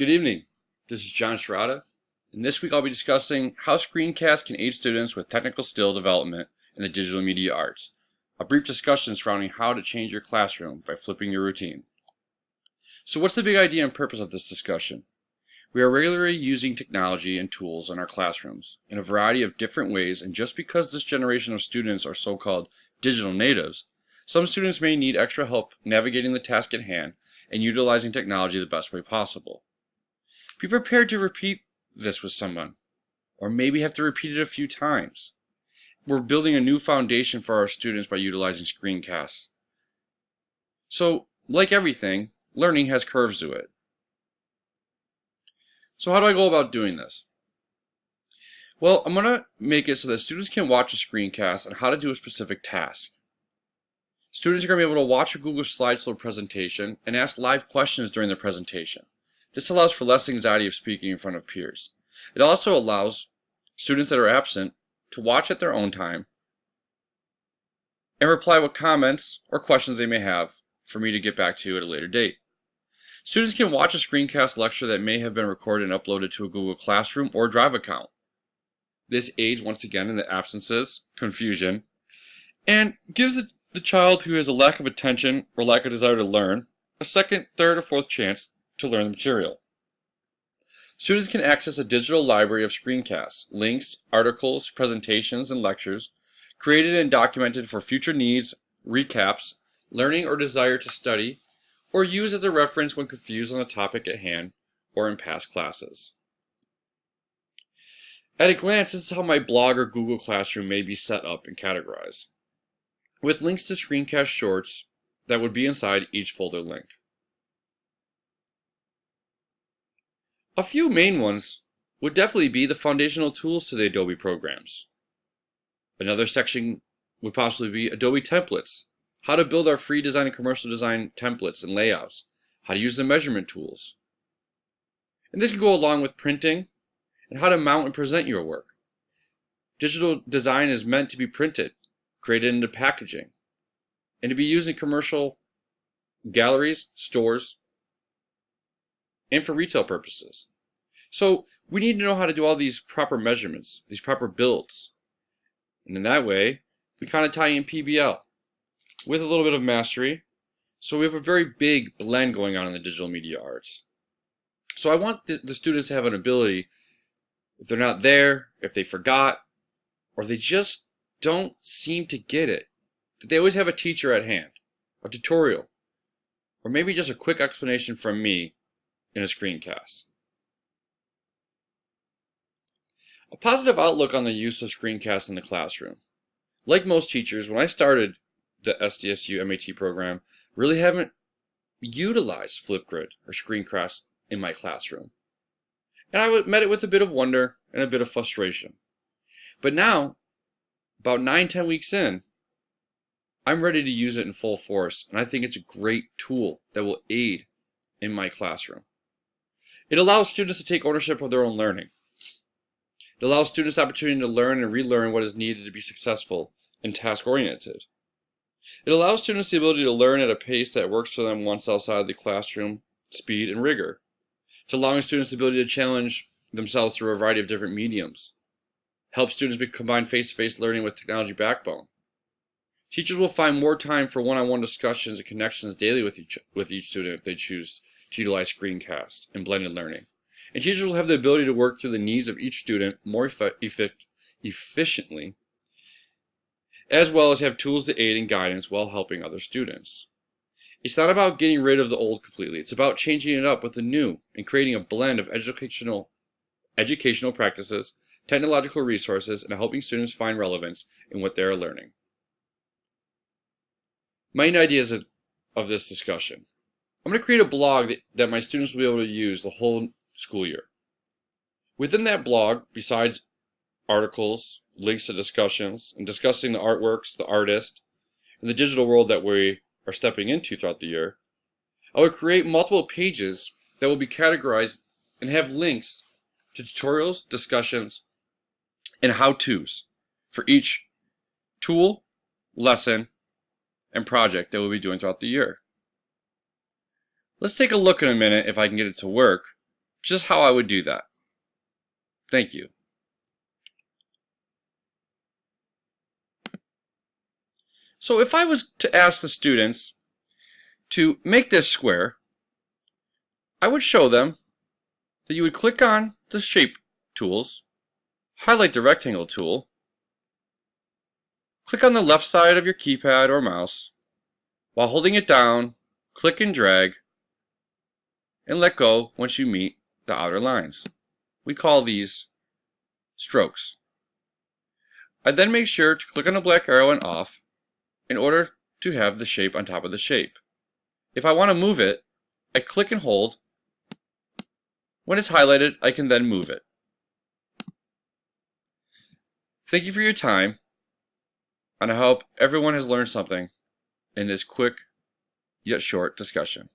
Good evening. This is John Sherrata, and this week I'll be discussing how screencasts can aid students with technical skill development in the digital media arts. A brief discussion surrounding how to change your classroom by flipping your routine. So what's the big idea and purpose of this discussion? We are regularly using technology and tools in our classrooms in a variety of different ways, and just because this generation of students are so-called digital natives, some students may need extra help navigating the task at hand and utilizing technology the best way possible. Be prepared to repeat this with someone, or maybe have to repeat it a few times. We're building a new foundation for our students by utilizing screencasts. So, like everything, learning has curves to it. So how do I go about doing this? Well, I'm going to make it so that students can watch a screencast on how to do a specific task. Students are going to be able to watch a Google Slideshow presentation and ask live questions during the presentation. This allows for less anxiety of speaking in front of peers. It also allows students that are absent to watch at their own time and reply with comments or questions they may have for me to get back to at a later date. Students can watch a screencast lecture that may have been recorded and uploaded to a Google Classroom or Drive account. This aids once again in the absences, confusion, and gives the child who has a lack of attention or lack of desire to learn a second, third, or fourth chance to learn the material. Students can access a digital library of screencasts, links, articles, presentations, and lectures created and documented for future needs, recaps, learning or desire to study, or use as a reference when confused on the topic at hand or in past classes. At a glance, this is how my blog or Google Classroom may be set up and categorized, with links to screencast shorts that would be inside each folder link. A few main ones would definitely be the foundational tools to the Adobe programs. Another section would possibly be Adobe templates, how to build our free design and commercial design templates and layouts, how to use the measurement tools. And this can go along with printing and how to mount and present your work. Digital design is meant to be printed, created into packaging, and to be used in commercial galleries, stores, and for retail purposes. So we need to know how to do all these proper measurements, these proper builds. And in that way, we kind of tie in PBL with a little bit of mastery. So we have a very big blend going on in the digital media arts. So I want the students to have an ability, if they're not there, if they forgot, or they just don't seem to get it, that they always have a teacher at hand, a tutorial, or maybe just a quick explanation from me in a screencast. A positive outlook on the use of screencasts in the classroom. Like most teachers, when I started the SDSU MAT program, really haven't utilized Flipgrid or screencasts in my classroom. And I met it with a bit of wonder and a bit of frustration. But now, about 9-10 weeks in, I'm ready to use it in full force, and I think it's a great tool that will aid in my classroom. It allows students to take ownership of their own learning. It allows students the opportunity to learn and relearn what is needed to be successful and task-oriented. It allows students the ability to learn at a pace that works for them once outside the classroom, speed and rigor. It's allowing students the ability to challenge themselves through a variety of different mediums. Help students combine face-to-face learning with technology backbone. Teachers will find more time for one-on-one discussions and connections daily with each student if they choose to utilize screencasts and blended learning. And teachers will have the ability to work through the needs of each student more efficiently, as well as have tools to aid in guidance while helping other students. It's not about getting rid of the old completely. It's about changing it up with the new and creating a blend of educational practices, technological resources, and helping students find relevance in what they are learning. Main ideas of this discussion. I'm going to create a blog that my students will be able to use the whole school year. Within that blog, besides articles, links to discussions, and discussing the artworks, the artist, and the digital world that we are stepping into throughout the year, I would create multiple pages that will be categorized and have links to tutorials, discussions, and how-tos for each tool, lesson, and project that we'll be doing throughout the year. Let's take a look in a minute, if I can get it to work, just how I would do that. Thank you. So if I was to ask the students to make this square, I would show them that you would click on the shape tools, highlight the rectangle tool, click on the left side of your keypad or mouse. While holding it down, click and drag, and let go once you meet the outer lines. We call these strokes. I then make sure to click on the black arrow and off in order to have the shape on top of the shape. If I want to move it, I click and hold. When it's highlighted, I can then move it. Thank you for your time, and I hope everyone has learned something in this quick yet short discussion.